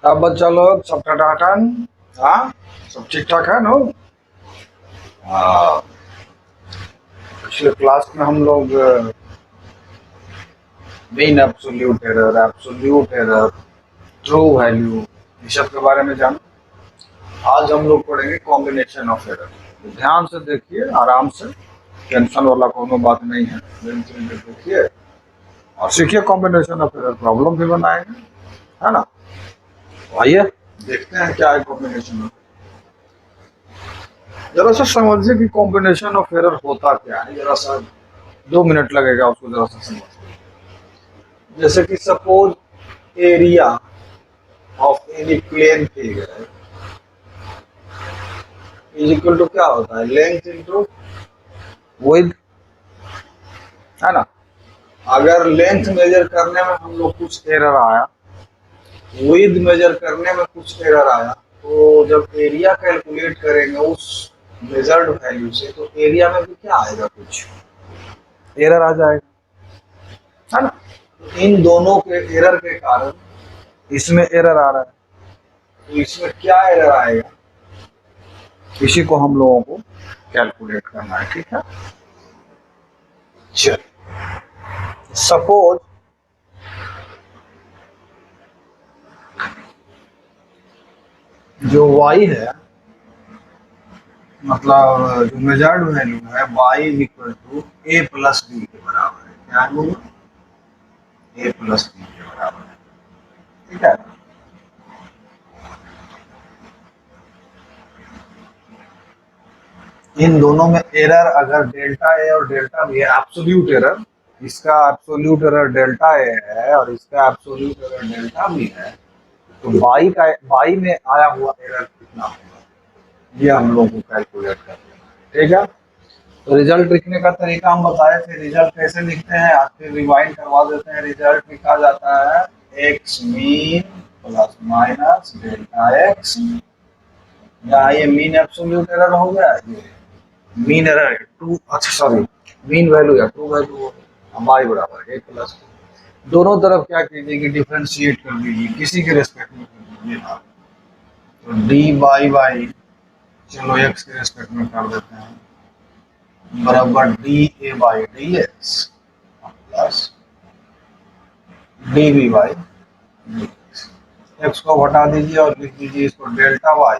अब बच्चा लोग सब टनाटन। हाँ, सब ठीक ठाक है नो। हाँ, पिछले क्लास में हम लोग mean absolute error, true value, ये सब के बारे में जाना। आज हम लोग पढ़ेंगे कॉम्बिनेशन ऑफ एरर। तो ध्यान से देखिए, आराम से, टेंशन वाला कोनो बात नहीं है। देखिए और सीखिए कॉम्बिनेशन ऑफ एरर, प्रॉब्लम भी बनाएंगे, है ना। तो आइए देखते हैं क्या है कॉम्बिनेशन ऑफ। जरा सा समझिए कि कॉम्बिनेशन ऑफ एरर होता क्या है। जरा सा 2 मिनट लगेगा उसको जरा सा समझ। जैसे कि suppose area of any plane figure is equal to क्या होता है, लेंथ इनटू विड्थ, है ना। अगर लेंथ मेजर करने में हम लोग कुछ एरर आया, विड्थ मेजर करने में कुछ एरर आया, तो जब एरिया कैलकुलेट करेंगे उस मेजर्ड वैल्यू से, तो एरिया में भी क्या आएगा, कुछ एरर आ जाएगा, है ना। तो इन दोनों के एरर के कारण इसमें एरर आ रहा है, तो इसमें क्या एरर आएगा, इसी को हम लोगों को कैलकुलेट करना है, ठीक है। चल, सपोज जो y है, मतलब जो मेजर्ड वैल्यू है y is equal to a plus B के बराबर है। क्या है, a प्लस बी के बराबर है, ठीक है। इन दोनों में एरर अगर डेल्टा ए और डेल्टा बी है, एब्सोल्यूट एरर, इसका एब्सोल्यूट एरर डेल्टा ए है और इसका एब्सोल्यूट एरर डेल्टा बी है, तो बाई में आया हुआ एरर कितना होगा, ये हम लोग को कैलकुलेट करना है, ठीक है। तो रिजल्ट लिखने का तरीका हम बताए थे। रिजल्ट कैसे लिखते हैं, आज फिर रिवाइंड करवा देते हैं। रिजल्ट लिखा जाता है x mean plus minus delta x, या ये मीन एब्सोल्यूट एरर हो गया, ये मीन एरर है टू, अच्छा सॉरी, मीन वैल्यू या ट्रू वैल्यू हो गया, बाई बराबर ए प्लस। दोनों तरफ क्या कीजिए कि डिफ्रेंशिएट कर दीजिए, किसी के रेस्पेक्ट में कर दीजिए ना। तो डी बाई बाई, चलो एक्स के रेस्पेक्ट में कर देते हैं, बराबर D A by D X plus D B by D X. X को हटा दीजिए और लिख दीजिए इसको delta Y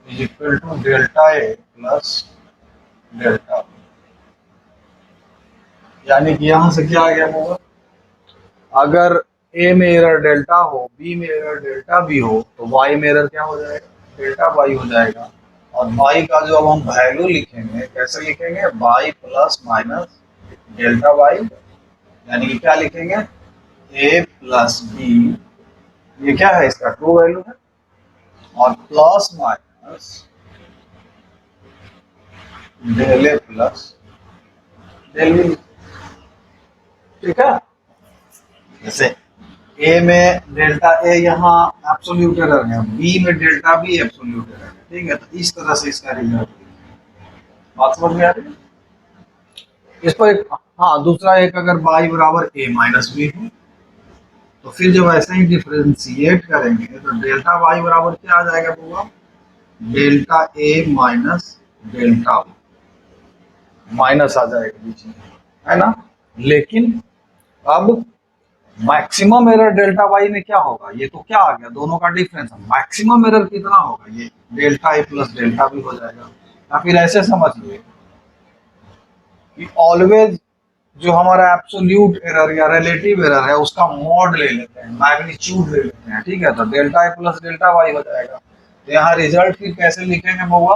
is equal to delta A plus delta B. यानी कि यहाँ से क्या आ गया होगा, अगर ए में एरर डेल्टा हो, बी में एरर डेल्टा बी हो, तो वाई में एरर क्या हो जाएगा, डेल्टा वाई हो जाएगा। और वाई का जो अब हम वैल्यू लिखेंगे, कैसे लिखेंगे, Y plus minus delta Y, यानी कि क्या लिखेंगे, ए प्लस बी, ये क्या है, इसका ट्रू वैल्यू है, और plus minus del A plus del B, ठीक है। जैसे ए में डेल्टा ए यहाँ एब्सोल्यूट एरर है, बी में डेल्टा बी एब्सोल्यूट एरर है, ठीक है। तो इस तरह से इसका रिजल्ट, बात समझ में आ रही है। इस पर एक, हाँ, दूसरा एक, अगर बाई बराबर ए माइनस बी हो, तो फिर जब ऐसे ही डिफ्रेंशिएट करेंगे तो डेल्टा वाई बराबर क्या आ जाएगा, होगा delta A minus delta B, minus आ जाएगा बीच में, है ना। लेकिन अब मैक्सिमम एरर डेल्टा वाई में क्या होगा, ये तो क्या आ गया, दोनों का डिफरेंस है, मैक्सिमम एरर कितना होगा, ये delta A plus delta B हो जाएगा। या फिर ऐसे समझिए कि ऑलवेज जो हमारा एब्सोल्यूट एरर या रिलेटिव एरर है उसका मॉड ले लेते हैं, मैग्नीट्यूड ले लेते हैं, ठीक है। तो delta A plus delta Y हो जाएगा। तो यहाँ रिजल्ट फिर कैसे लिखेंगे बउआ,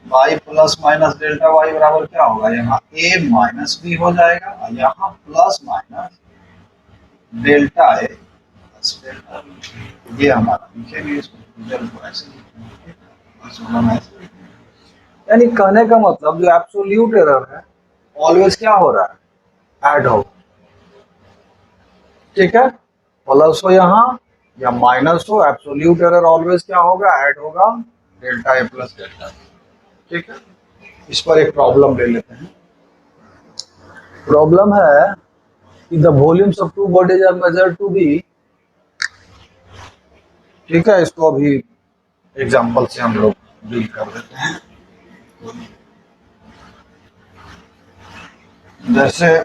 Y plus minus delta Y बराबर क्या होगा, यहाँ ए माइनस बी हो जाएगा, और यहाँ plus minus delta A plus delta B, ये हमारा लिखेंगे, इसको रिजल्ट को ऐसे लिखेंगे। यानी कहने का मतलब जो एब्सोल्यूट एरर है ऑलवेज क्या हो रहा है, ऐड हो, ठीक है। प्लस हो यहाँ या माइनस हो, एब्सोल्यूट एरर ऑलवेज क्या होगा, ऐड होगा, डेल्टा ए प्लस डेल्टा, ठीक है। इस पर एक प्रॉब्लम ले लेते हैं। प्रॉब्लम है कि the volumes of two bodies are measured to be ठीक है, इसको अभी एग्जांपल से हम लोग डील कर देते हैं। जैसे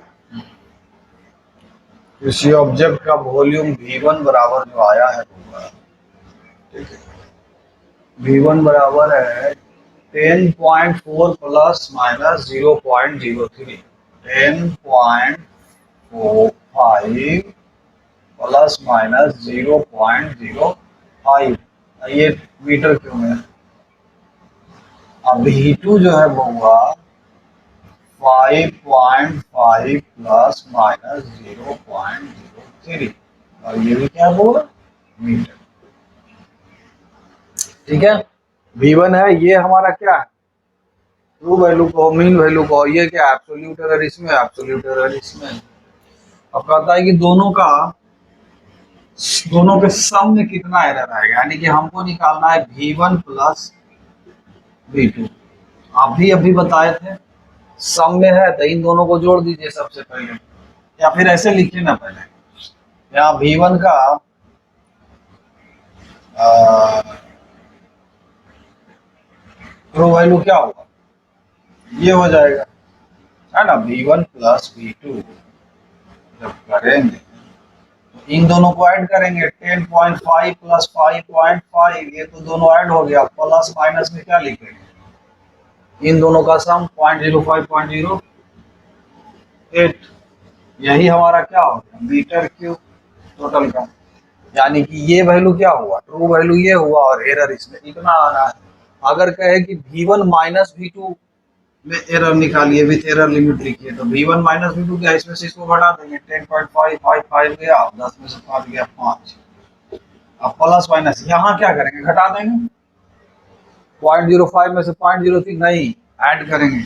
किसी ऑब्जेक्ट का वॉल्यूम V1 बराबर जो आया है, ठीक है, V1 बराबर है 10.4 प्लस माइनस 0.03, 10.45 प्लस माइनस 0.05, ये मीटर क्यों है। अब V2 जो है वो हुआ 5.5 प्लस माइनस 0.03, और ये भी क्या होगा, मीटर। ठीक है, V1 है, ये हमारा क्या है, ट्रू वैल्यू को, मीन वैल्यू को, ये क्या है, एब्सोल्यूट एरर इसमें, एब्सोल्यूट एरर इसमें। अब कहता है कि दोनों के सम में कितना एरर आएगा, यानी कि हमको निकालना है V1 प्लस V2। आप भी अभी बताए थे सम में है तो इन दोनों को जोड़ दीजिए सबसे पहले, या फिर ऐसे लिखिए ना, पहले यहाँ V1 का ट्रू वैल्यू क्या होगा, ये हो जाएगा, है ना, V1 प्लस V2। जब करेंगे तो इन दोनों को ऐड करेंगे, 10.5 प्लस 5.5, ये तो दोनों ऐड हो गया, प्लस माइनस में क्या लिखेंगे, इन दोनों का सम 0.05 0.08, यही हमारा क्या हो गया, मीटर क्यूब टोटल का। यानी कि ये वैल्यू क्या हुआ, ट्रू वैल्यू ये हुआ, और एरर इसमें इतना आ रहा है। अगर कहे कि V1 माइनस V2 में एरर निकालिए, विथ एरर लिमिट लिखिए, तो V1 माइनस V2 क्या, इसमें से इसको घटा देंगे, 10.555 गया, 10 में से 5 गया 5, अब प्लस माइनस यहाँ क्या करेंगे, घटा देंगे, 0.05 में से 0.03 नहीं, ऐड करेंगे,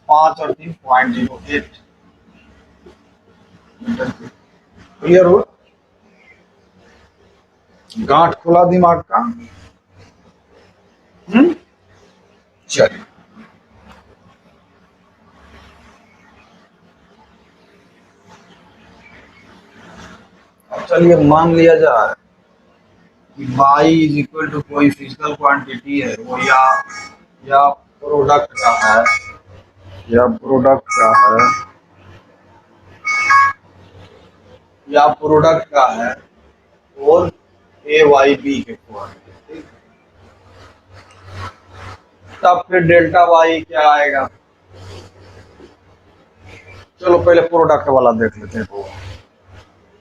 5 और 3 0.08। क्लियर हो, गांठ खुला दिमाग का। चलिए, अब चलिए मान लिया जाए कि y इज इक्वल टू कोई फिजिकल क्वांटिटी है, वो या प्रोडक्ट का है, या प्रोडक्ट का है, या प्रोडक्ट का है, और ए वाई बी के क्वांटिटी, तब फिर डेल्टा वाई क्या आएगा। चलो पहले प्रोडक्ट वाला देख लेते हैं,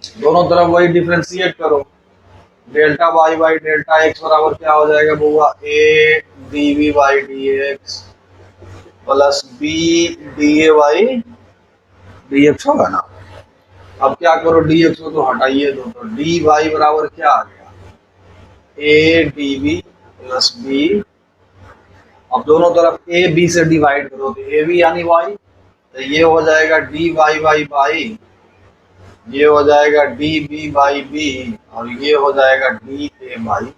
दोनों तरफ वही डिफ्रेंशिएट करो, delta Y by delta X बराबर क्या हो जाएगा बुआ, A D V by D X plus B D A by D X होगा ना। अब क्या करो, डी एक्स को तो हटाइए दो, तो डी वाई बराबर क्या आ गया, A D V plus B. अब दोनों तरफ ए बी से डिवाइड करो, तो ए बी यानी वाई, तो ये हो जाएगा डी वाई बाई बाई, ये हो जाएगा डी बी बाई बी, और ये हो जाएगा D A by A.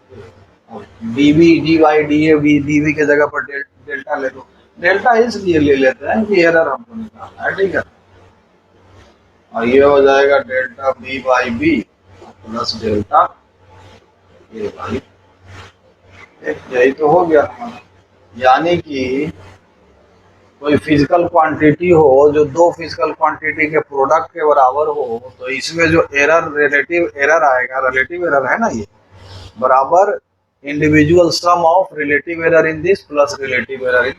D B D by D A B, D B के जगह पर डेल्टा ले दो, डेल्टा इसलिए ले लेते हैं कि एरर हमको निकालना है, ठीक है। और ये हो जाएगा delta B by B plus delta A by, यही तो हो गया हमारा। यानी कि कोई फिजिकल क्वांटिटी हो जो दो फिजिकल क्वांटिटी के प्रोडक्ट के बराबर हो, तो इसमें जो एरर, रिलेटिव एरर आएगा, रिलेटिव एरर है ना ये, बराबर individual sum of relative error in this plus relative error in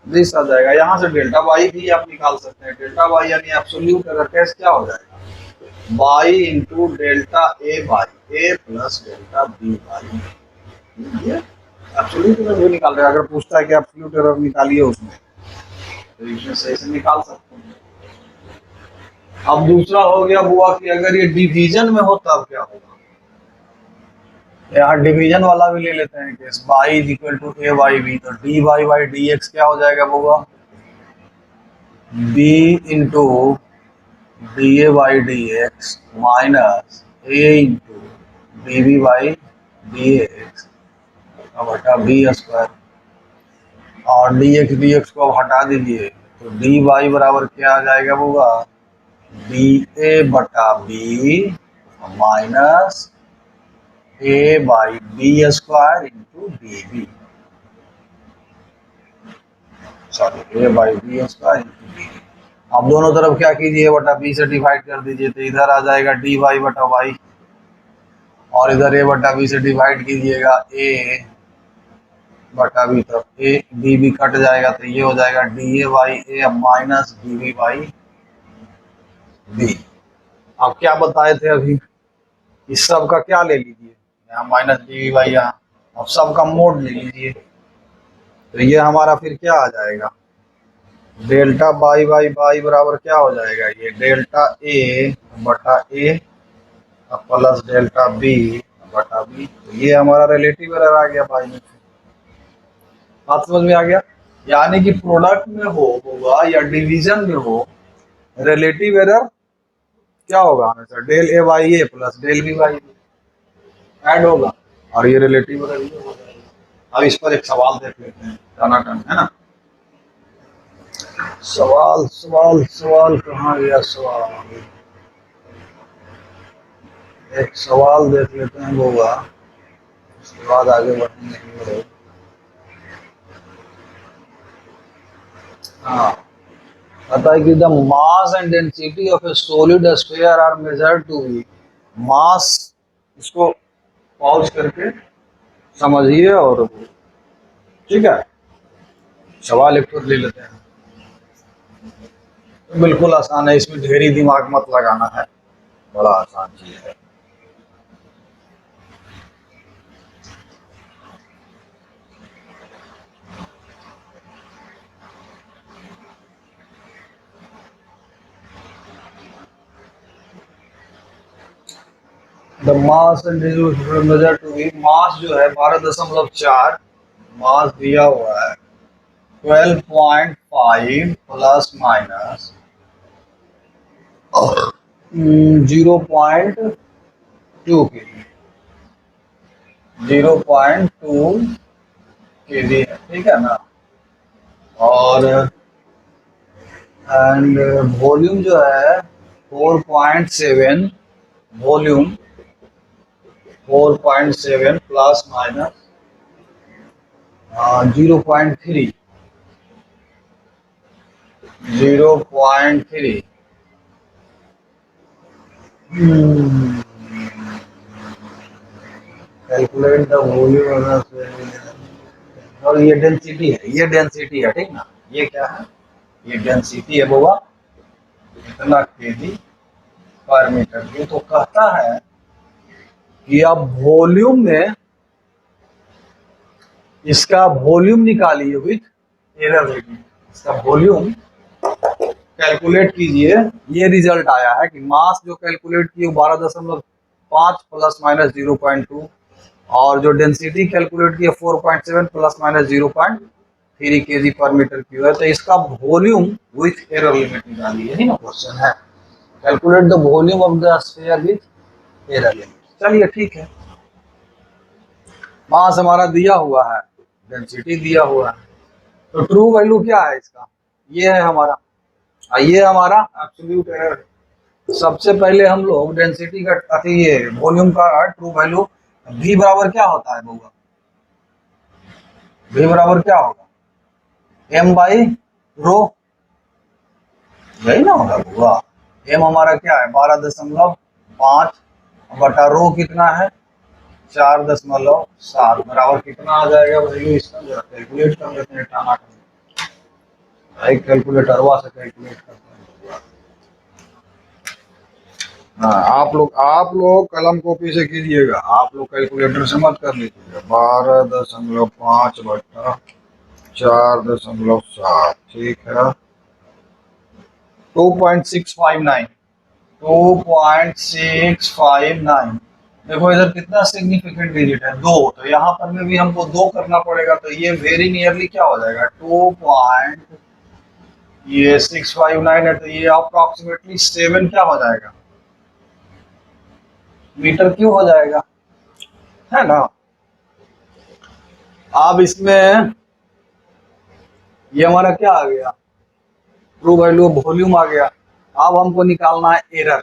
this आ जाएगा। यहाँ से डेल्टा वाई भी आप निकाल सकते हैं, डेल्टा वाई यानी एब्सोल्यूट एरर कैसे क्या हो जाएगा, Y into delta A by A plus delta B by, ये एब्सोल्यूट एरर भी निकाल रहे हैं। अगर पूछता है कि एब्सोल्यूट एरर निकालिए उसमें, तो इसमें सही से निकाल सकते हैं। अब दूसरा हो गया बुआ कि अगर ये डिवीजन में हो तब क्या होगा, यहाँ डिवीजन वाला भी ले लेते हैं case, y is equal to a by b, तो d y by D x क्या हो जाएगा बुआ, b into D A by D x minus a into D B by D x बटा बी स्क्वायर, और डी एक्स को हटा दीजिए, तो डी वाई बराबर क्या आ जाएगा बुआ, डी ए बटा B minus A by B square into D B, sorry A by B square into D B. अब दोनों तरफ क्या कीजिए, बटा बी से डिवाइड कर दीजिए, तो इधर आ जाएगा डी वाई बटा वाई, और इधर ए बटा बी से डिवाइड कीजिएगा, ए बटा बी, तरफ ए डी बी कट जाएगा तो ये हो जाएगा D A by A minus D B by B. अब क्या बताए थे अभी, इस सब का क्या ले लीजिए, यहाँ माइनस डी बी बाई यहाँ, अब सब का मोड ले लीजिए, तो ये हमारा फिर क्या आ जाएगा, डेल्टा बाई बाई बाई बराबर क्या हो जाएगा, ये डेल्टा ए बटा ए प्लस डेल्टा बी बटा बी, तो ये हमारा रिलेटिव एरर आ गया बाई में। बात समझ में आ गया, यानी कि प्रोडक्ट में होगा या डिवीजन में हो, रिलेटिव एरर क्या होगा हमेशा, del A by A plus del B by B add होगा, और ये रिलेटिव एरर ये हो जाएगा। अब इस पर एक सवाल देख लेते हैं, टनाटन है ना, सवाल सवाल सवाल कहाँ गया सवाल, एक सवाल देख लेते हैं होगा, उसके बाद आगे बढ़ेंगे। हाँ, पता है कि the mass and density of a solid sphere are measured to be, mass, इसको पॉज करके समझिए, और ठीक है, सवाल एक तो ले लेते हैं, बिल्कुल आसान है, इसमें ढेरी दिमाग मत लगाना है, बड़ा आसान चीज है। The mass and measure to be, mass जो है 12.4, मास दिया हुआ है 12.5 प्लस माइनस 0.2 के जी, 0.2 के जी है, ठीक है ना, और एंड वॉल्यूम जो है 4.7, volume 4.7 plus minus 0.3, 0.3, calculate the volume, और ये डेंसिटी है, ये डेंसिटी है, ठीक ना, ये क्या है, ये डेंसिटी है बाबा, इतना केजी पर मीटर। ये तो कहता है कि आप वॉल्यूम में इसका वॉल्यूम निकालिए विथ एरर लिमिट, इसका वॉल्यूम कैलकुलेट कीजिए, ये रिजल्ट आया है कि मास जो कैलकुलेट किए 12.5 प्लस माइनस 0.2, और जो डेंसिटी कैलकुलेट किया 4.7 प्लस माइनस 0.3 केजी पर मीटर क्यूब है, तो इसका वॉल्यूम विथ एरर लिमिट निकालिए, यही ना क्वेश्चन है, calculate the volume of the sphere with error limit. चलिए ठीक है, मास हमारा दिया हुआ है, डेंसिटी दिया हुआ है, तो ट्रू वैल्यू क्या है इसका, ये है हमारा, ये हमारा एब्सोल्यूट एरर है। सबसे पहले हम लोग डेंसिटी का ये वॉल्यूम का ट्रू वैल्यू, v बराबर क्या होता है बउआ, v बराबर क्या होगा, m बाई रो, यही ना होगा बउआ, m हमारा क्या है 12.5 बटा रो कितना है 4.7, बराबर कितना आ जाएगा वैल्यू, इसका जरा कैलकुलेट कर लेते हैं, टाना एक कैलकुलेटरवा से कैलकुलेट करते हैं। हाँ, आप लोग कलम कॉपी से कीजिएगा, आप लोग कैलकुलेटर से मत कर लीजिएगा। 12.5 बटा 4.7, ठीक है, 2.659, 2.659। देखो इधर कितना सिग्निफिकेंट डिजिट है, 2, तो यहाँ पर में भी हमको 2 करना पड़ेगा, तो ये वेरी नियरली क्या हो जाएगा 2.659 है, तो ये अप्रोक्सीमेटली 7 क्या हो जाएगा मीटर क्यूब हो जाएगा, है ना। अब इसमें ये हमारा क्या आ गया, ट्रू वैल्यू वॉल्यूम आ गया। अब हमको निकालना है एरर,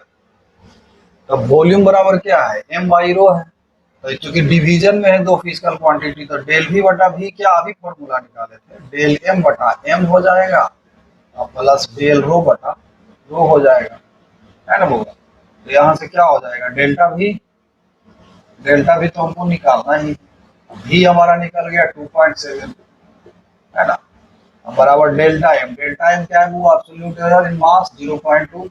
तो वॉल्यूम बराबर क्या है m बाई रो है, तो चूंकि डिवीजन में है दो फिजिकल क्वांटिटी, तो डेल वी बटा वी क्या अभी फॉर्मूला निकाले थे, डेल एम बटा एम हो जाएगा और प्लस डेल रो बटा रो हो जाएगा, है ना बोला। तो यहाँ से क्या हो जाएगा, डेल्टा भी तो हमको निकालना ही, भी हमारा निकल गया 2.7, है ना, बराबर डेल्टा एम क्या है, वो एब्सोल्यूट एरर इन मास 0.2,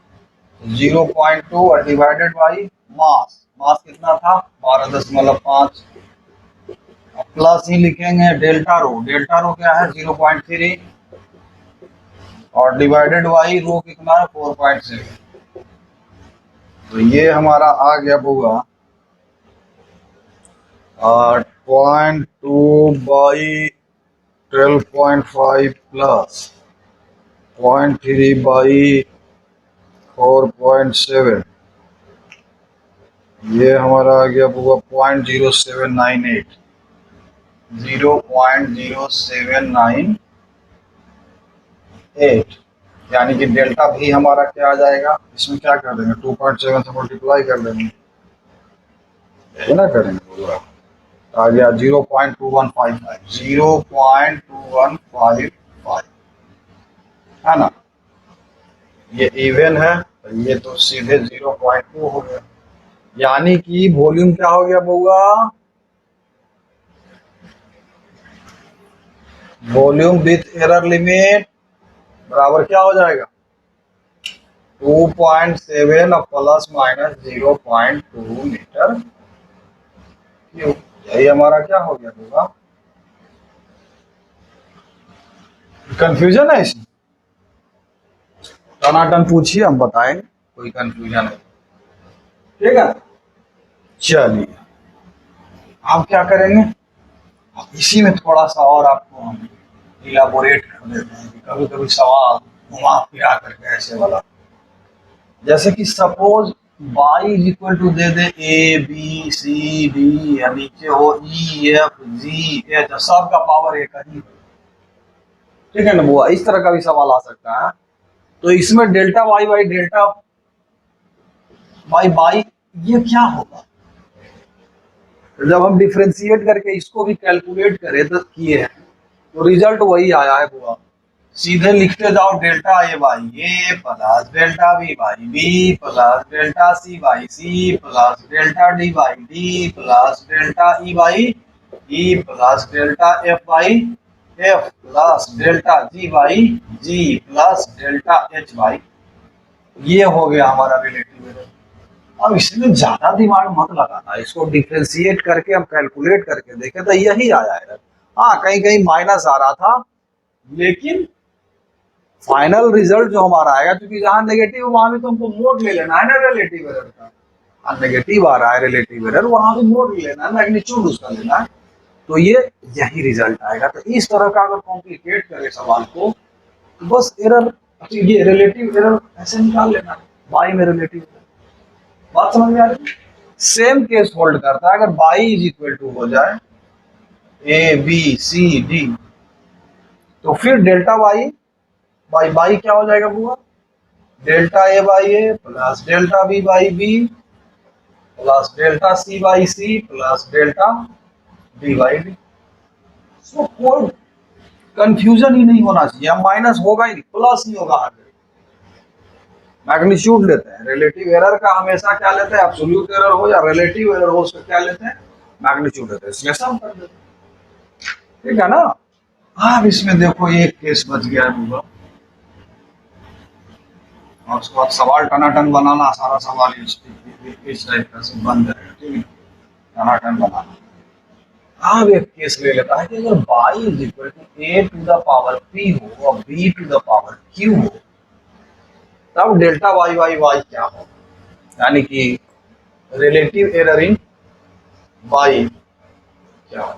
0.2 और डिवाइडेड बाई मास, मास कितना था 12.5, प्लस ही लिखेंगे डेल्टा रो क्या है 0.3 और डिवाइडेड बाई रो कितना है 4.7। तो ये हमारा आ गया होगा 8.2/12.5 प्लस 0.3/4.7, ये हमारा आ गया होगा 0.0798, 0.0798, यानी कि डेल्टा भी हमारा क्या आ जाएगा, इसमें क्या कर देंगे 2.7 से मल्टीप्लाई कर देंगे, है ना, करेंगे पूरा, आ गया 0.2155, 0.2155, है ना, ये इवन है तो ये तो सीधे 0.2 हो गया, यानी कि वॉल्यूम क्या हो गया बउआ, वॉल्यूम विथ एरर लिमिट बराबर क्या हो जाएगा 2.7 और प्लस माइनस 0.2 मीटर क्यूब, यही हमारा क्या हो गया होगा। कंफ्यूजन है इसमें, टनाटन पूछिए हम बताएंगे, कोई कंफ्यूजन है, ठीक है। चलिए आप क्या करेंगे, इसी में थोड़ा सा और आपको हम इलाबोरेट कर देते हैं, कभी कभी सवाल घुमा फिरा करके ऐसे वाला, जैसे कि suppose y is equal to दे दे ए बी सी डी, या नीचे हो ई एफ जी एच, सब का पावर एक ही, ठीक है ना बुआ, इस तरह का भी सवाल आ सकता है। तो इसमें delta Y by delta Y by ये क्या होगा, जब हम डिफ्रेंशिएट करके इसको भी कैलकुलेट करें तो किए हैं, तो रिजल्ट वही आया है बुआ, सीधे लिखते जाओ delta A by A plus delta B by B plus delta C by C plus delta D by D plus delta E by E plus delta F by F plus delta ji by G plus delta H by, ये हो गया हमारा relative error. अब इसमें ज्यादा दिमाग मत लगाना, इसको डिफ्रेंशिएट करके हम कैलकुलेट करके देखें तो यही आया एरर। हाँ कहीं कहीं माइनस आ रहा था, लेकिन फाइनल रिजल्ट जो हमारा आएगा, क्योंकि जहां नेगेटिव वहां भी तो हमको मोड ले लेना है ना रिलेटिव एरर का, नेगेटिव आ रहा है रिलेटिव एरर, वहां भी मोड ले लेना है, मैग्नीट्यूड उसका लेना है, तो ये यही रिजल्ट आएगा। तो इस तरह का अगर कॉम्प्लिकेट करे सवाल को, तो बस एरर, ये रिलेटिव एरर ऐसे निकाल लेना है, बाई में रिलेटिव, बात समझ में आ रही है। सेम केस होल्ड करता है अगर बाई इज इक्वल टू हो जाए ए बी सी डी, तो फिर डेल्टा वाई बाई बाई क्या हो जाएगा बुआ, delta A by A plus delta B by B plus delta C by C plus delta D by d. So कोई confusion ही नहीं होना चाहिए, माइनस होगा ही नहीं, प्लस ही होगा आगे। मैग्नीट्यूड लेते हैं, रिलेटिव एरर का हमेशा क्या लेते हैं, एब्सोल्यूट एरर हो या रिलेटिव एरर हो, उसका क्या लेते हैं, मैग्नीट्यूड लेते हैं, इसमें सम कर देते हैं, ठीक है ना। अब इसमें देखो एक केस बच गया है पूरा, और उसके बाद सवाल टनाटन बनाना, सारा सवाल इस टाइप का सब बन जाएगा, ठीक है, टनाटन बनाना। अब एक केस ले लेता है कि अगर y is equal to A to the power p हो और b to the power q हो, तब डेल्टा वाई वाई वाई क्या हो, यानी कि रिलेटिव एरर इन y क्या हो।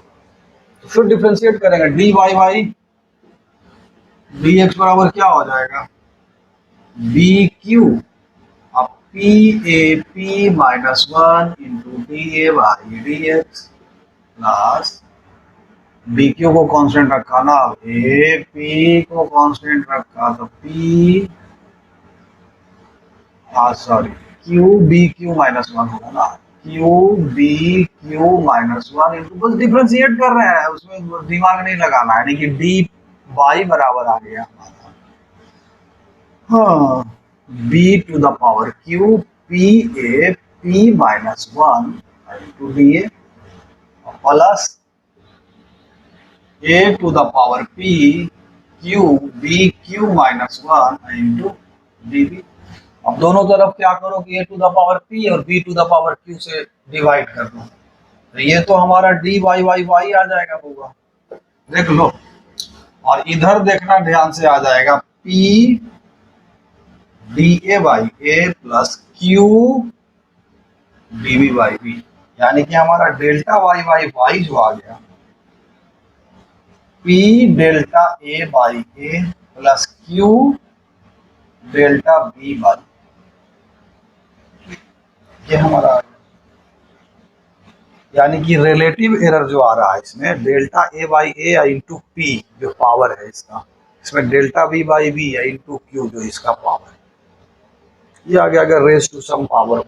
तो फिर डिफ्रेंशिएट करेंगे, D Y Y D X बराबर क्या हो जाएगा, बी क्यू अब P A P minus one into D A by D X plus B Q को कांस्टेंट रखा ना, ए पी को कांस्टेंट रखा तो पी, हाँ sorry, Q B Q minus one होगा ना, Q B Q minus one into, बस डिफ्रेंशिएट कर रहे हैं, उसमें दिमाग नहीं लगाना है, यानी कि डी वाई बराबर आ गया हमारा, हाँ, B to the power Q P A P minus one into D A plus A to the power P Q B Q minus one into D B. अब दोनों तरफ क्या करो कि A to the power P और B to the power Q से divide कर दो, तो ये तो हमारा डी वाई वाई वाई आ जाएगा होगा, देख लो। और इधर देखना ध्यान से, आ जाएगा P D A by A plus Q D B by B, यानी कि हमारा डेल्टा वाई वाई वाई जो आ गया P delta A by A plus Q delta B by, ये हमारा आ गया। यानी कि रिलेटिव एरर जो आ रहा है इसमें delta A by A into P जो पावर है इसका, इसमें डेल्टा बी बाई बी है इंटू क्यू जो इसका पावर है, ये आ गया अगर रेज टू सम पावर।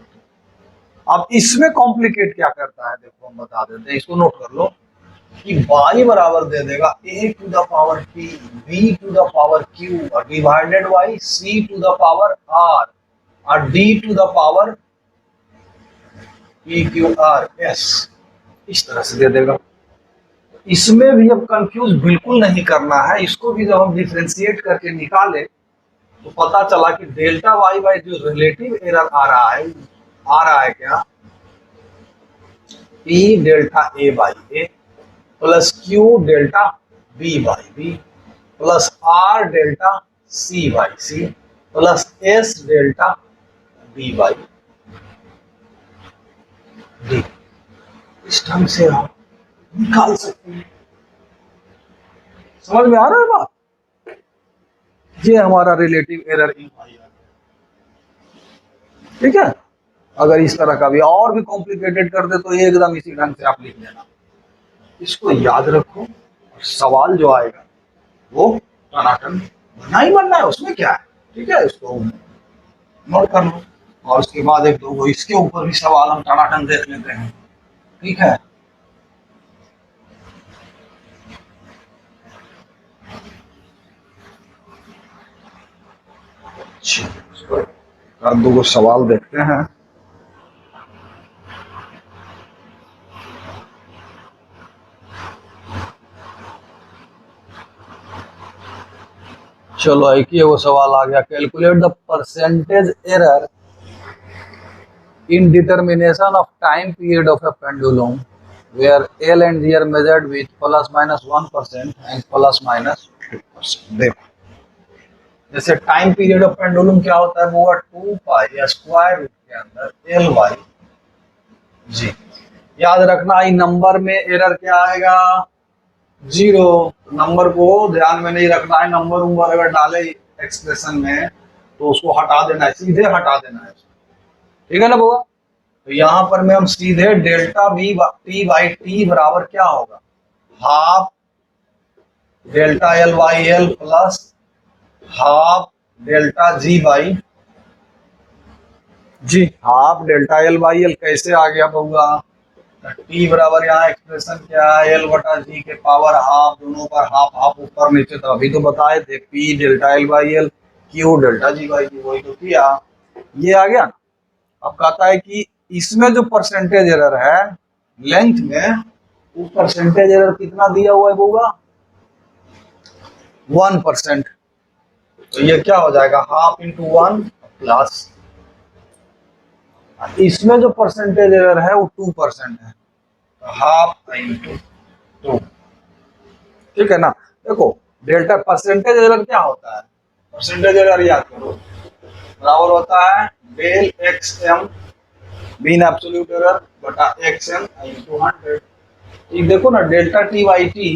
अब इसमें कॉम्प्लिकेट क्या करता है देखो, हम बता देते हैं, इसको नोट कर लो कि y बराबर दे देगा a to the power p b to the power q और divided by c to the power r और d to the power p q r s, इस तरह से दे देगा। इसमें भी अब कंफ्यूज बिल्कुल नहीं करना है, इसको भी जब हम डिफरेंशिएट करके निकाले तो पता चला कि डेल्टा वाई बाई जो रिलेटिव एरर आ रहा है क्या, p delta a by a plus Q delta B by B plus r delta C by C plus s delta B by d, इस ढंग से आप निकाल सकते हैं। समझ में आ रहा है बात? ये हमारा रिलेटिव एरर इन वाई, ठीक है। अगर इस तरह का भी और भी कॉम्प्लिकेटेड कर दे तो ये एकदम इसी ढंग से आप लिख लेना, इसको याद रखो। सवाल जो आएगा वो टनाटन बनना ही बनना है, उसमें क्या है, ठीक है, इसको नोट कर लो। और उसके बाद एक दो इसके ऊपर भी सवाल हम टनाटन देख लेते हैं, ठीक है। कर दो सवाल देखते हैं। चलो एक ही वो सवाल आ गया, calculate the percentage error in determination of time period of a pendulum where L and G are measured with plus minus 1% and plus minus 2%। देखो जैसे टाइम पीरियड ऑफ पेंडुलम क्या होता है, वो 2 पाई या स्क्वायर रूट के अंदर एल वाई जी। याद रखना ये नंबर में एरर क्या आएगा, 0। नंबर को ध्यान में नहीं रखना है, नंबर उम्बर अगर डाले एक्सप्रेशन में तो उसको हटा देना है, सीधे हटा देना है, ठीक है ना बुआ। तो यहाँ पर में हम सीधे delta b t by t बराबर क्या होगा, half delta l by l plus half delta ji by g, half delta l by l कैसे आ गया बउआ, टी बराबर यहाँ एक्सप्रेशन क्या है, एल बटा जी के पावर हाफ, दोनों पर हाफ हाफ ऊपर नीचे, तो अभी तो बताए थे p delta l by l q delta ji by g, वही तो किया, ये आ गया। अब कहता है कि इसमें जो परसेंटेज एरर है लेंथ में, वो परसेंटेज एरर कितना दिया हुआ है बउआ, 1%। तो ये क्या हो जाएगा, हाफ इंटू 1 प्लस, इसमें जो परसेंटेज एरर है वो 2% है, हाफ इंटू 2, ठीक है ना। देखो डेल्टा परसेंटेज एरर क्या होता है, परसेंटेज एरर याद करो बराबर होता है del x m mean absolute error बटा एक्स एम इंटू 100। ठीक देखो ना, delta t by t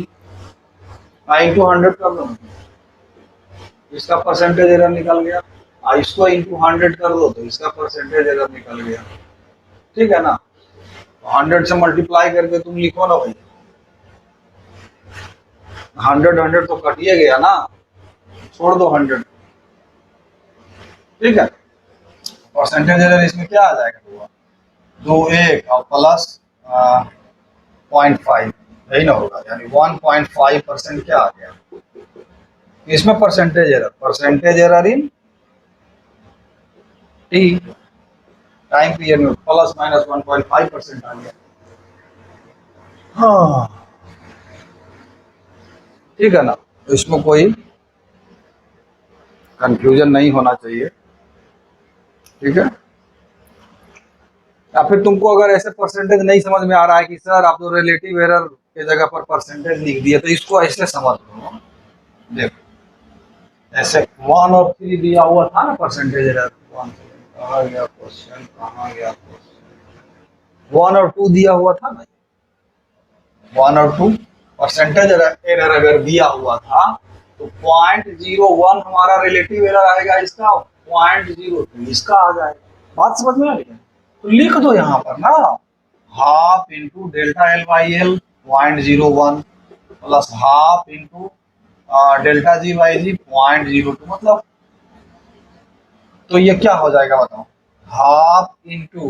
into 100 कर दो, इसका परसेंटेज एरर निकल गया, और इसको इंटू 100 कर दो तो इसका परसेंटेज एरर निकल गया, ठीक है ना। 100 से मल्टीप्लाई करके तुम लिखो ना भाई, 100 तो कटिए गया ना, छोड़ दो 100, ठीक है। परसेंटेज एरर इसमें क्या आ जाएगा, 2 1 और प्लस 0.5, यही ना होगा, यानी 1.5% क्या आ गया इसमें, परसेंटेज एरर इन टी, टाइम पीरियड में प्लस माइनस 1.5% आ गया। हाँ ठीक है ना, तो इसमें कोई कंफ्यूजन नहीं होना चाहिए, ठीक है। या फिर तुमको अगर ऐसे परसेंटेज नहीं समझ में आ रहा है कि सर आप तो रिलेटिव एरर के जगह पर परसेंटेज लिख दिए, तो इसको ऐसे समझ लो, देखो ऐसे 1 और 3 दिया हुआ था ना परसेंटेज एरर, कहाँ गया क्वेश्चन, कहाँ गया क्वेश्चन, 1 और 2 दिया हुआ था ना, 1 और 2 परसेंटेज एरर अगर दिया हुआ था तो 0.01 हमारा रिलेटिव एरर आएगा इसका, 0.02 इसका आ जाएगा। बात समझ में आ रही है? तो लिख दो यहाँ पर ना, half into delta l by l 0.01 plus half into delta ji by g 0.02, मतलब तो ये क्या हो जाएगा बताओ, हाफ इंटू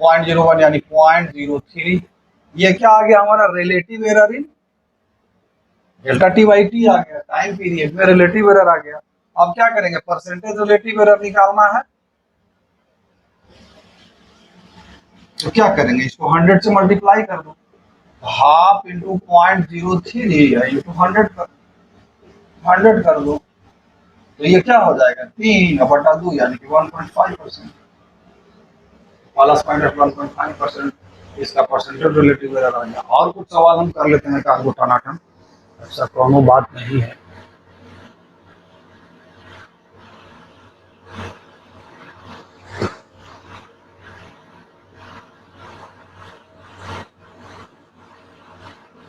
0.01 यानी 0.03, ये क्या आ गया हमारा relative error in delta t by t आ गया, टाइम पीरियड में रिलेटिव एरर आ गया। अब क्या करेंगे, परसेंटेज रिलेटिव एरर निकालना है, तो क्या करेंगे, इसको 100 से मल्टीप्लाई कर दो, हाफ इंटू 0.03 इंटू 100 कर दो, तो ये क्या हो जाएगा 3/2 यानी कि 1.5%, प्लस माइनस 1.5% इसका परसेंटेज रिलेटिव एरर आ गया। और कुछ सवाल हम कर लेते हैं कागो टनाटन, ऐसा कोनो बात नहीं है।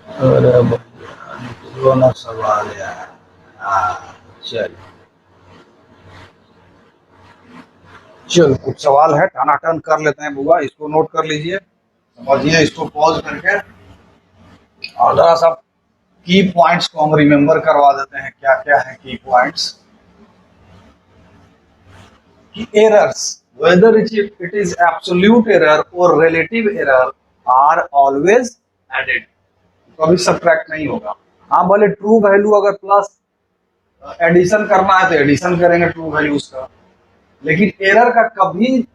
अरे ना सवाल यार, चल चल कुछ सवाल है टनाटन कर लेते हैं बुआ, इसको नोट कर लीजिए, समझिए, इसको पॉज करके और जरा सा की पॉइंट्स को हम रिमेम्बर करवा देते हैं, क्या क्या है की पॉइंट्स। कि errors whether it is absolute error और relative error are always added, कभी सब्ट्रैक्ट नहीं होगा। हाँ भले ट्रू वैल्यू अगर प्लस एडिशन करना है तो एडिशन करेंगे ट्रू वैल्यूज का, लेकिन एरर का कभी,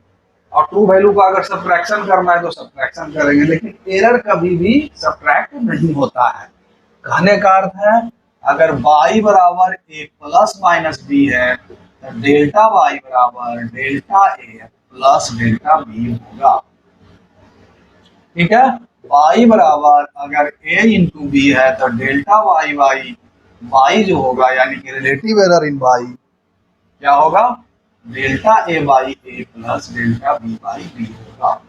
और ट्रू वैल्यू का अगर सब्ट्रैक्शन करना है तो सब्ट्रैक्शन करेंगे, लेकिन एरर कभी भी सब्ट्रैक्ट नहीं होता है। कहने का अर्थ है अगर y बराबर a प्लस माइनस बी है तो डेल्टा y बराबर delta a plus delta b होगा, ठीक है। y बराबर अगर a इंटू बी है तो डेल्टा y बाई y जो होगा यानी कि रिलेटिव एरर इन y क्या होगा, delta a by a plus delta b by b होगा।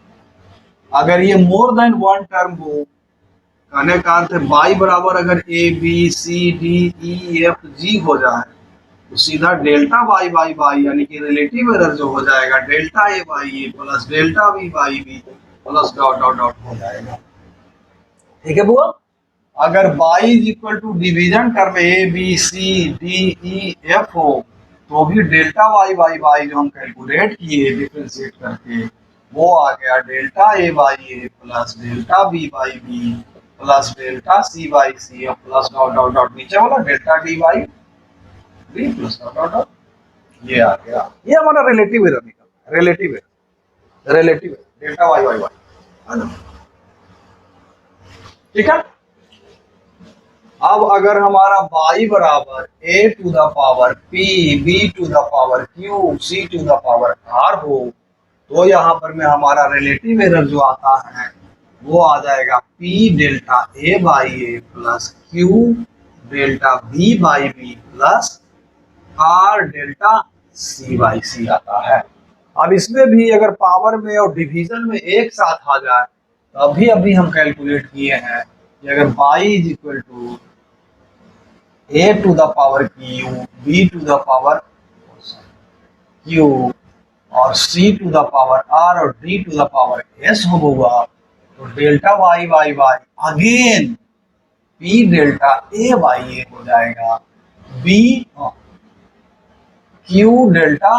अगर ये मोर देन वन टर्म हो, कहने का अर्थ है y बराबर अगर a b c d e f g हो जाए तो सीधा डेल्टा y बाई y यानी कि रिलेटिव एरर जो हो जाएगा delta a by a plus delta b by b plus dot dot dot हो जाएगा, ठीक है बुआ। अगर y is equal to division term a b c d e f हो तो भी डेल्टा y बाई y जो हम कैलकुलेट किए डिफरेंशिएट करके वो आ गया delta a by a plus delta b by b plus delta c by c plus dot dot dot नीचे वाला delta d by d plus dot dot dot, ये आ गया, ये हमारा रिलेटिव एरर निकला, relative delta y by y, ठीक है। अब अगर हमारा y बराबर a to the power p b to the power q c to the power r हो तो यहाँ पर में हमारा रिलेटिव एरर जो आता है वो आ जाएगा p delta a by a plus q delta b by b plus r delta c by c आता है। अब इसमें भी अगर पावर में और डिवीजन में एक साथ आ जाए तो अभी अभी हम कैलकुलेट किए हैं कि अगर y is equal to a to the power q b to the power q और c to the power r और d to the power s होगा तो delta y by y again p delta a by a हो जाएगा, b q delta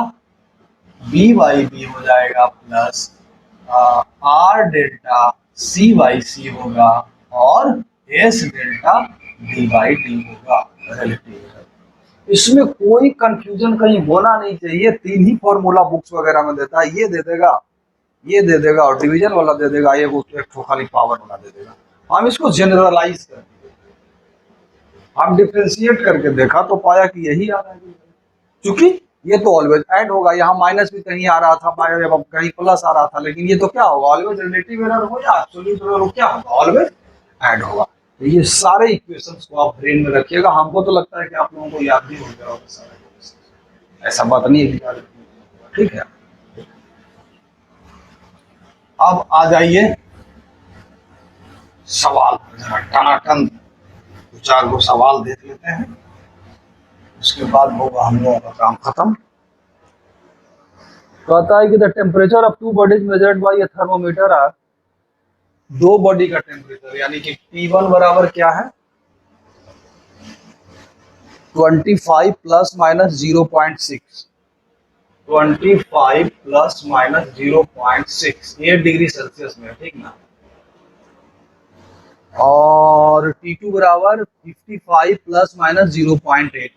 b by b हो जाएगा plus r delta C by c होगा और s delta D by d होगा relative error. इसमें कोई कंफ्यूजन कहीं होना नहीं चाहिए, तीन ही फॉर्मूला बुक्स वगैरह में देता है, ये दे देगा, ये दे देगा और डिवीजन वाला दे देगा, ये एक ठो खाली पावर वाला दे देगा। हम इसको जनरलाइज कर, हम डिफ्रेंशिएट करके देखा तो पाया कि यही आ रहा है, क्योंकि ये तो ऑलवेज ऐड होगा, यहाँ माइनस भी कहीं आ रहा था, कहीं प्लस आ रहा था, लेकिन ये तो क्या होगा, ऑलवेज रिलेटिव एरर हो या एब्सोल्यूट एरर हो, क्या होगा, ऑलवेज ऐड होगा। तो ये सारे इक्वेशंस को आप ब्रेन में रखिएगा। हमको तो लगता है कि आप लोगों को याद भी हो गया होगा सारे इक्वेशन, ऐसा बात नहीं है, ठीक है। अब आ जाइए सवाल, टनाटन चार गो सवाल देख लेते हैं, उसके बाद होगा हम लोगों का काम खत्म। कहता है कि the temperature of two bodies measured by a thermometer are, दो बॉडी का टेम्परेचर यानी कि T1 बराबर क्या है 25 प्लस माइनस 0.6, 25 प्लस माइनस 0.6 ये डिग्री सेल्सियस में, ठीक ना। और T2 बराबर 55 प्लस माइनस 0.8,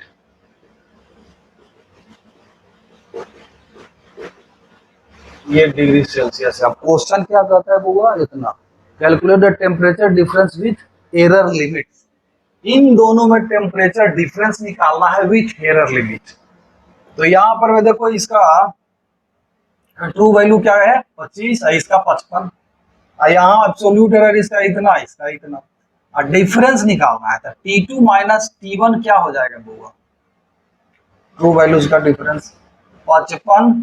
ये डिग्री सेल्सियस है। अब क्वेश्चन क्या कहता है बुआ, इतना calculate the temperature difference with error limit, इन दोनों में टेम्परेचर डिफरेंस निकालना है विथ एरर लिमिट। तो यहाँ पर मैं देखो इसका ट्रू वैल्यू क्या है 25 है, इसका 55, यहाँ एब्सोल्यूट एरर इसका इतना, इसका इतना, और डिफरेंस निकालना है। तो T2 माइनस T1 क्या हो जाएगा बुआ, ट्रू वैल्यूज का डिफरेंस 55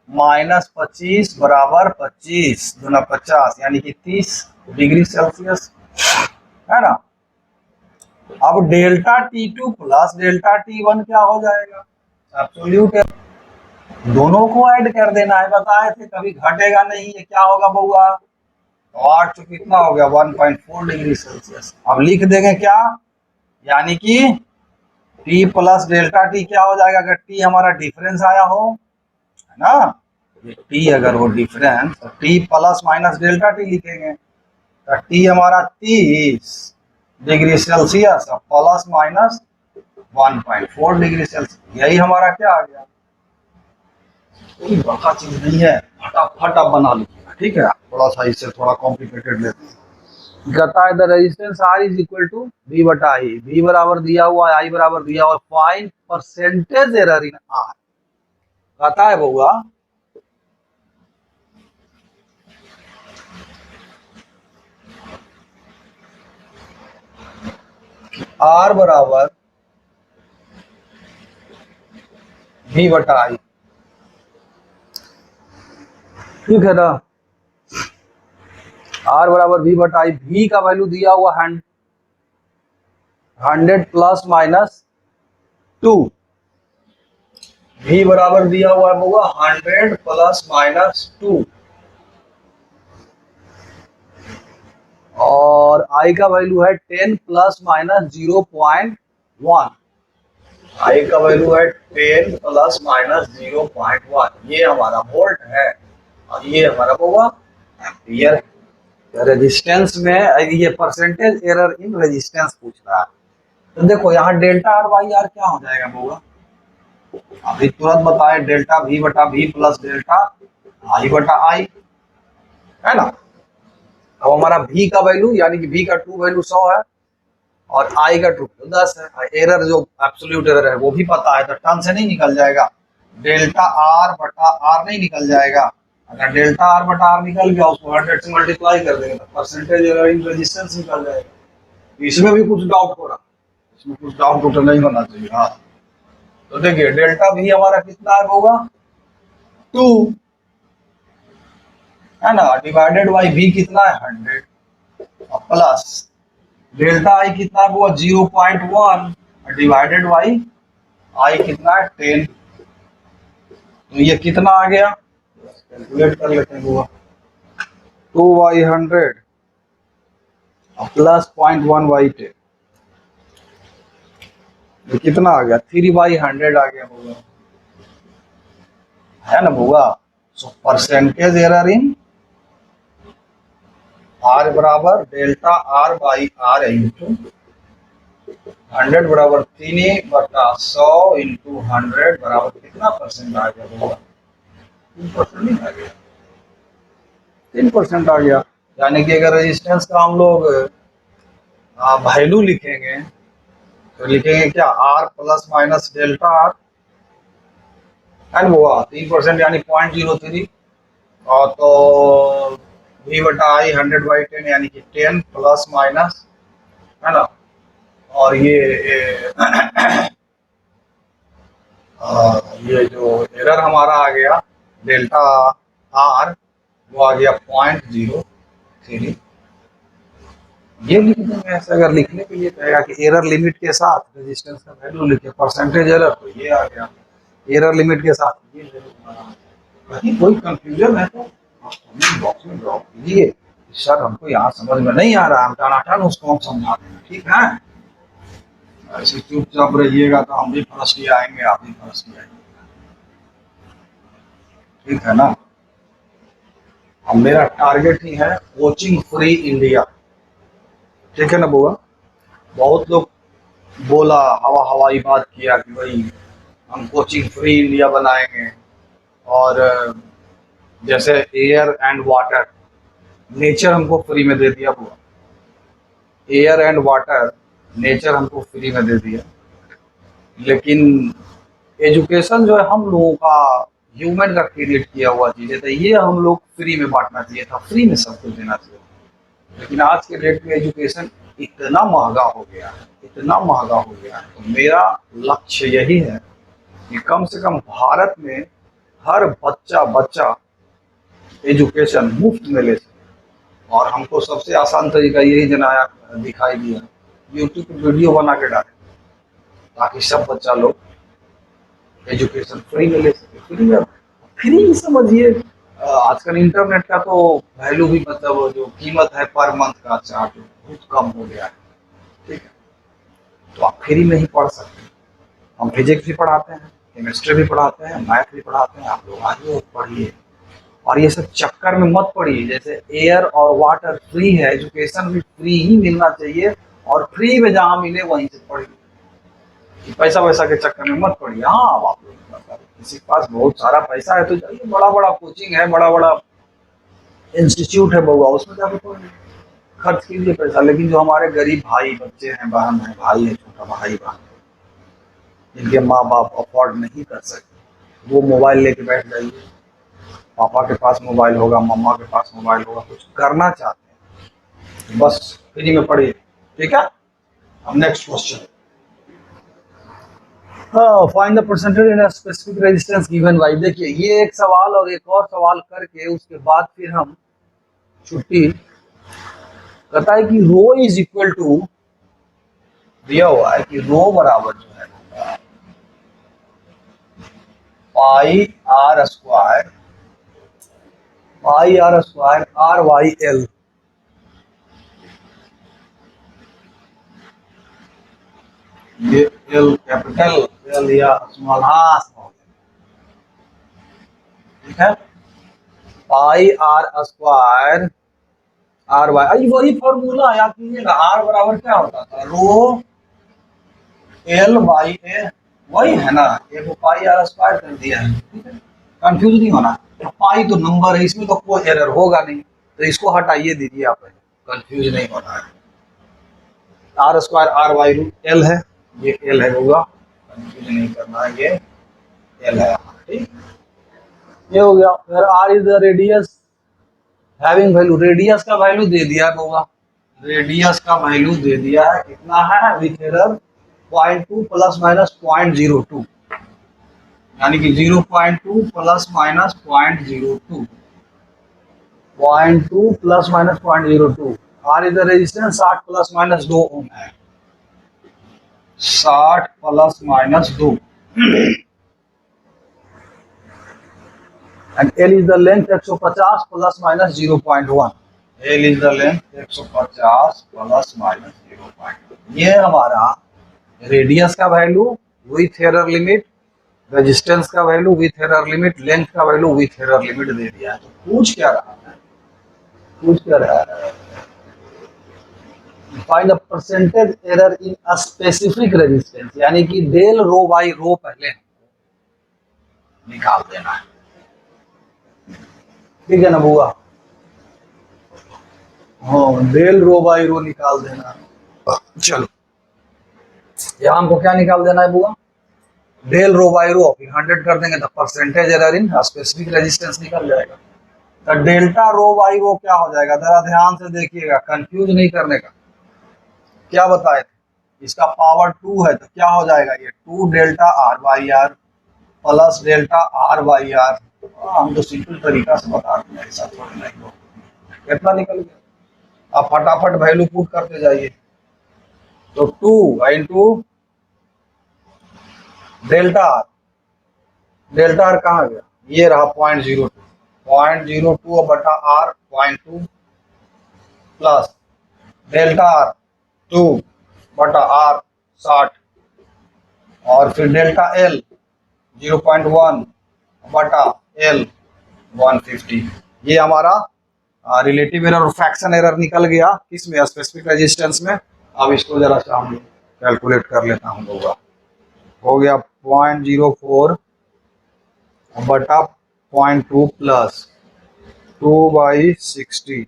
माइनस 25 बराबर 25 दूना 50 यानी कि 30 डिग्री सेल्सियस, है ना। अब delta T2 plus delta T1 क्या हो जाएगा, एब्सोल्यूट है, दोनों को ऐड कर देना है, बताए थे कभी घटेगा नहीं, ये क्या होगा बउआ, तो 8 तो कितना हो गया 1.4 डिग्री सेल्सियस। अब लिख देंगे क्या, यानी कि T प्लस डेल्टा T क्या हो जाएगा, अगर T हमारा डिफरेंस आया हो, है ना, T अगर हो डिफरेंस तो T plus minus delta T लिखेंगे, तो T हमारा 30 degree Celsius plus minus 1.4 degree Celsius, यही हमारा क्या आ गया। कोई बड़ा चीज नहीं है, फटाफट आप बना लीजिएगा, ठीक है। थोड़ा सा इससे थोड़ा कॉम्प्लिकेटेड लेते हैं। कहता है the resistance R is equal to V बटा I, V बराबर दिया हुआ है, I बराबर दिया हुआ, फाइंड परसेंटेज एरर इन R। कहता है बउआ R बराबर V बटा I, ठीक है ना। R बराबर V बटा I, V का वैल्यू दिया हुआ 100 प्लस माइनस 2, V बराबर दिया हुआ है बउआ 100 प्लस माइनस 2, और I का वैल्यू है 10 प्लस माइनस 0.1, I का वैल्यू है 10 प्लस माइनस 0.1, ये हमारा वोल्ट है और ये हमारा बउआ एम्पियर है। रेजिस्टेंस में ये परसेंटेज एरर इन रेजिस्टेंस पूछ रहा है, तो देखो यहाँ डेल्टा आर बाई आर क्या हो जाएगा बउआ, अभी तुरंत बताए, डेल्टा V बटा V प्लस डेल्टा I बटा I, है ना। अब हमारा V का वैल्यू यानी कि V का ट्रू वैल्यू 100 है और I का ट्रू वैल्यू 10 है, एरर जो एब्सोल्यूट एरर है वो भी पता है, तो टर्म से नहीं निकल जाएगा, डेल्टा R बटा R नहीं निकल जाएगा, अगर डेल्टा R बटा R निकल गया उसको 100 से मल्टीप्लाई कर देंगे तो परसेंटेज एरर इन रेजिस्टेंस निकल जाएगा। इसमें भी कुछ डाउट हो रहा, इसमें कुछ डाउट नहीं होना चाहिए। हाँ तो देखिए डेल्टा V हमारा कितना है होगा 2, है ना, डिवाइडेड बाई V कितना है 100 प्लस डेल्टा I कितना है वो 0.1 डिवाइडेड बाई I कितना है 10, तो ये कितना आ गया, कैलकुलेट कर लेते हैं वो, 2/100 प्लस 0.1/10, ये कितना आ गया 3/100 आ गया होगा, है ना बुआ। So percentage error in r बराबर delta r by r into 100 बराबर 3/100 इंटू 100 बराबर कितना परसेंट आ गया होगा? 3% नहीं आ गया, 3% आ गया। यानी कि अगर रेजिस्टेंस का हम लोग वैल्यू लिखेंगे तो लिखेंगे क्या, r plus minus delta r, and हुआ 3% यानी 0.03। और तो V बटा आई 100/10 यानी कि 10 प्लस माइनस, है ना। और ये जो एरर हमारा आ गया डेल्टा आर, वो आ गया 0.03। ये लिख देंगे ऐसे, अगर लिखने के लिए कहेगा कि एरर लिमिट के साथ रेजिस्टेंस का वैल्यू लिखे, परसेंटेज एरर, तो ये आ गया एरर लिमिट के साथ ये वैल्यू बनाना। कहीं कोई कंफ्यूजन है तो आप कमेंट बॉक्स में ड्रॉप कीजिए, सर हमको यहाँ समझ में नहीं आ रहा, हम टानाटान उसको हम समझा देंगे, ठीक है। ऐसे चुपचाप रहिएगा तो हम भी फंस ही आएंगे, आप भी फंस ही आएंगे, ठीक है ना। अब मेरा टारगेट ही है कोचिंग फ्री इंडिया, ठीक है ना बुआ। बहुत लोग बोला, हवाई बात किया कि भाई हम कोचिंग फ्री इंडिया बनाएंगे, और जैसे एयर एंड वाटर, नेचर हमको फ्री में दे दिया बुआ, एयर एंड वाटर नेचर हमको फ्री में दे दिया, लेकिन एजुकेशन जो है हम लोगों का ह्यूमन का क्रिएट किया हुआ चीज़ है, तो ये हम लोग फ्री में बांटना चाहिए था, फ्री में सब कुछ देना चाहिए। लेकिन आज के डेट में एजुकेशन इतना महंगा हो गया है, इतना महंगा हो गया है, तो मेरा लक्ष्य यही है कि कम से कम भारत में हर बच्चा एजुकेशन मुफ्त में ले सके। और हमको सबसे आसान तरीका यही जनाया दिखाई दिया, यूट्यूब पे वीडियो बना के डाले, ताकि सब बच्चा लोग एजुकेशन फ्री में ले सके। फ्री में, फ्री समझिए, आजकल इंटरनेट का तो वैल्यू भी, मतलब जो कीमत है पर मंथ का चार्ज बहुत कम हो गया है, ठीक है। तो आप फ्री में ही पढ़ सकते हैं, हम फिजिक्स भी पढ़ाते हैं, केमिस्ट्री भी पढ़ाते हैं, मैथ भी पढ़ाते हैं, आप लोग आइए पढ़िए। और ये सब चक्कर में मत पड़िए, जैसे एयर और वाटर फ्री है, एजुकेशन भी फ्री ही मिलना चाहिए, और फ्री में जहाँ मिले वहीं से पढ़िए, पैसा वैसा के चक्कर में मत पड़िए। हाँ, अब आप लोग किसी के पास बहुत सारा पैसा है तो जाइए, बड़ा बड़ा कोचिंग है, बड़ा बड़ा इंस्टीट्यूट है बउआ, उसमें जाकर पढ़िए, खर्च कीजिए पैसा। लेकिन जो हमारे गरीब भाई बच्चे हैं, बहन है, भाई है, छोटा भाई बहन, जिनके माँ बाप अफोर्ड नहीं कर सकते, वो मोबाइल लेके बैठ जाइए, पापा के पास मोबाइल होगा, मम्मा के पास मोबाइल होगा, कुछ करना चाहते हैं बस फ्री में पढ़िए, ठीक है। अब next question, find the percentage in specific resistance given by. देखिए ये एक सवाल और एक और सवाल करके उसके बाद फिर हम छुट्टी। कहता है कि रो इज इक्वल टू, दिया हुआ है कि रो बराबर जो है pi r square, pi r square r y l. ये एल कैपिटल एल या स्मॉल, हाँ स्मॉल, ठीक है। Pi r square r y, वही फॉर्मूला याद कीजिएगा, आर बराबर क्या होता था, रो एल बाई ए, वही है ना, एक पाई आर स्क्वायर कर दिया है, ठीक है। कंफ्यूज नहीं होना, तो पाई तो नंबर है, इसमें तो कोई एरर होगा नहीं, तो इसको हटाइए दीजिए आप, कंफ्यूज नहीं होना है। R square r y root l है, ये एल है होगा, कंफ्यूज नहीं करना है, ये एल है, ठीक। ये हो गया। फिर r is the radius having value, radius का वैल्यू दे दिया है होगा, रेडियस का वैल्यू दे दिया है, कितना है विथ एरर 0.2 प्लस माइनस 0.02, यानी कि 0.2 plus minus 0.02, 0.2 plus minus 0.02। R is the resistance 60 plus minus 2 ohm है, 60 plus minus 2, and l is the length 150 plus minus 0.1, l is the length 150 plus minus 0.1। ये हमारा रेडियस का value with error limit, resistance का value with error limit, length का value with error limit दे दिया है। तो पूछ क्या रहा है पूछ क्या रहा है, find the percentage error in a specific resistance, यानी कि डेल रो बाई रो पहले निकाल देना है, ठीक है ना बुआ। हाँ, डेल रो बाई रो निकाल देना है। चलो यहाँ हमको क्या निकाल देना है बुआ, डेल रो बाई रो, फिर 100 कर देंगे तो percentage error in specific resistance निकल जाएगा। तो डेल्टा रो बाई रो क्या हो जाएगा, जरा ध्यान से देखिएगा, कंफ्यूज नहीं करने का। क्या बताए थे, इसका पावर 2 है तो क्या हो जाएगा, ये 2 delta r by r plus delta r by r. हम तो सिंपल तरीका से बता दें, ऐसा थोड़ी नहीं हो। कितना निकल गया, आप फटाफट वैल्यू पुट करते जाइए। तो 2 into delta R, delta R कहाँ गया, ये रहा 0.02 बटा आर 0.2 प्लस डेल्टा आर 2 बटा आर 60 और फिर डेल्टा एल 0.1 बटा एल 150। ये हमारा रिलेटिव एरर और फ्रैक्शन एरर निकल गया किसमें, स्पेसिफिक रेजिस्टेंस में। अब इसको जरा सा हम कैलकुलेट कर लेता हूँ होगा, हो गया 0.04 बटा 0.2 प्लस 2/60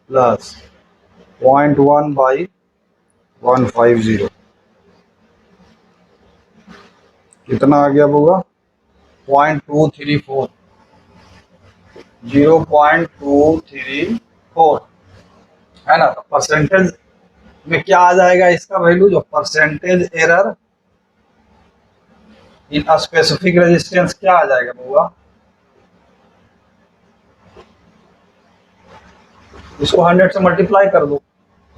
प्लस 0.1/150, कितना आ गया होगा 0.234, 0.234 है ना। तो परसेंटेज में क्या आ जाएगा इसका वैल्यू, जो percentage error in specific resistance क्या आ जाएगा बुआ, इसको 100 से मल्टीप्लाई कर दो,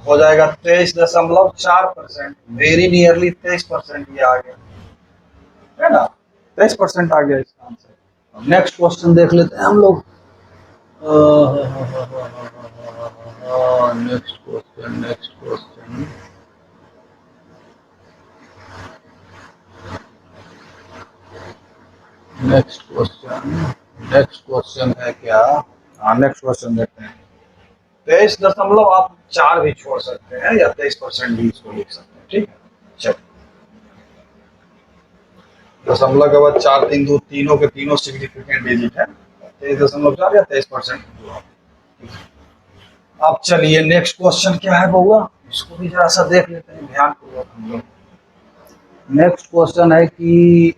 हो जाएगा 23.4%, वेरी नियरली 23% ये आ गया, है ना, 23% आ गया इसका आंसर। नेक्स्ट क्वेश्चन देख लेते हैं हम लोग। Next question, next question, next question, next question है क्या, हाँ नेक्स्ट क्वेश्चन देखते हैं। 23.4 भी छोड़ सकते हैं या 23% भी इसको लिख सकते हैं, ठीक है। चलो, दशमलव के बाद 4 3 2 तीनों के तीनों सिग्निफिकेंट डिजिट है, 23.4 या 23%। अब चलिए नेक्स्ट क्वेश्चन क्या है बउआ, इसको भी जरा सा देख लेते हैं ध्यान पूर्वक हम लोग। नेक्स्ट क्वेश्चन है कि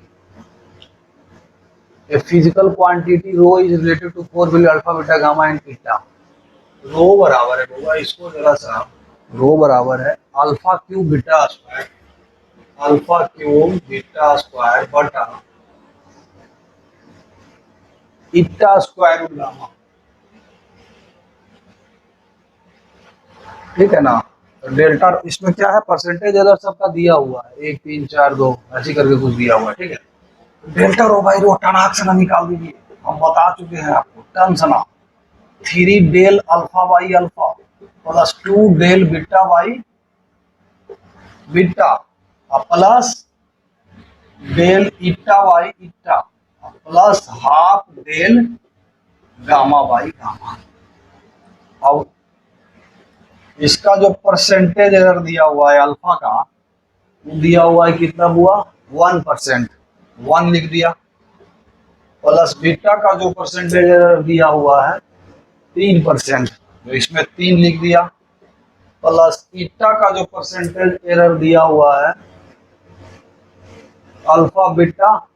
a physical quantity rho is related to 4 value alpha beta gamma and theta। रो बराबर है बउआ, इसको जरा सा, रो बराबर है alpha cube beta square, alpha cube beta square बटा इटा स्क्वायर रूट गामा, ठीक है ना। तो डेल्टा इसमें क्या है, परसेंटेज एरर सबका दिया हुआ है, 1 3 4 2 ऐसी करके कुछ दिया हुआ है, ठीक है। डेल्टा रो बाई रो टनाक से ना निकाल दीजिए, हम बता चुके हैं आपको, टन से ना, 3 del alpha by alpha plus 2 del beta by beta plus del eta by eta plus half del gamma by gamma. अब इसका जो परसेंटेज एरर दिया हुआ है अल्फा का, वो दिया हुआ है कितना हुआ 1%, 1 लिख दिया, प्लस बीटा का जो परसेंटेज एरर दिया हुआ है 3%, तो इसमें 3 लिख दिया, प्लस ईटा का जो परसेंटेज एरर दिया हुआ है अल्फा बीटा,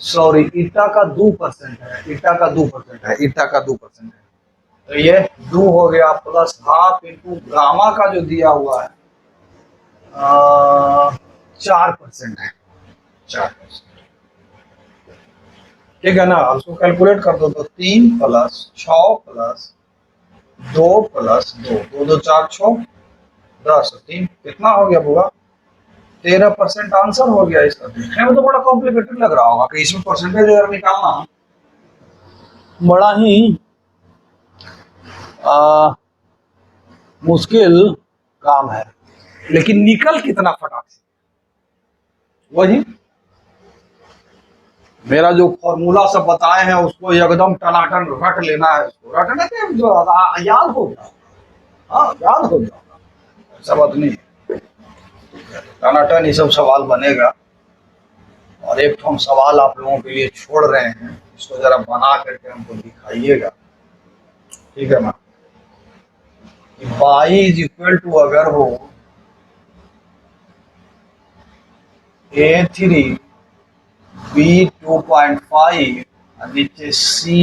सॉरी ईटा का 2% है, ईटा का 2% है, ईटा का 2% है, तो ये 2 हो गया, प्लस हाफ इंटू गामा का जो दिया हुआ है 4% है, 4%, ठीक है ना। उसको कैलकुलेट कर दो तो 3 प्लस 6 प्लस 2 प्लस 2, 2 2 4 6 10, 3 कितना हो गया होगा 13% आंसर हो गया इसका। देखने में तो बड़ा कॉम्प्लिकेटेड लग रहा होगा कि इसमें परसेंटेज अगर निकालना बड़ा ही मुश्किल काम है, लेकिन निकल कितना फटाक से, वही मेरा जो फॉर्मूला सब बताए हैं उसको एकदम टनाटन रट लेना है, इसको रटने के जो याद हो जाए, हाँ याद हो जाए, ऐसा बात नहीं है। टनाटन ये सब सवाल बनेगा। और एक तो हम सवाल आप लोगों के लिए छोड़ रहे हैं, इसको जरा बना करके हमको दिखाइएगा, ठीक है ना। बाई इज इक्वल टू अगर हो A3 B 2.5 नीचे C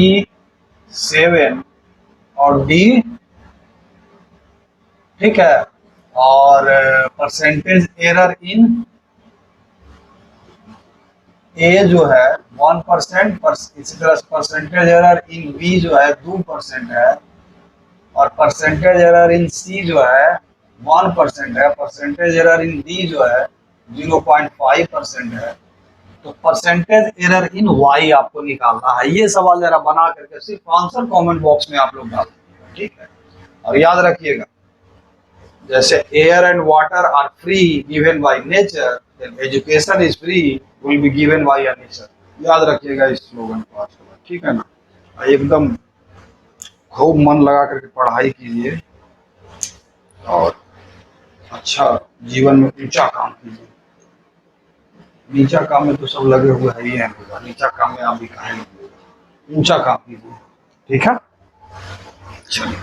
7 और D, ठीक है, और परसेंटेज एरर इन ए जो है 1%, इसी तरह परसेंटेज एरर इन बी जो है 2% है, और परसेंटेज एरर इन सी जो है 1% है, परसेंटेज एरर इन डी जो है 0.5% है। तो परसेंटेज एरर इन वाई आपको निकालना है। ये सवाल जरा बना करके सिर्फ आंसर कमेंट बॉक्स में आप लोग डाल दीजिएगा, ठीक है। और याद रखिएगा, जैसे air and water are free given by nature, then education is free will be given by nature. याद रखिएगा इस स्लोगन को आज के बाद, ठीक है ना। एकदम खूब मन लगा करके पढ़ाई कीजिए और अच्छा जीवन में ऊंचा काम कीजिए। नीचा काम में तो सब लगे हुए है ही है, नीचा काम में आप भी कहेंगे, ऊंचा काम कीजिए, ठीक है। चलिए।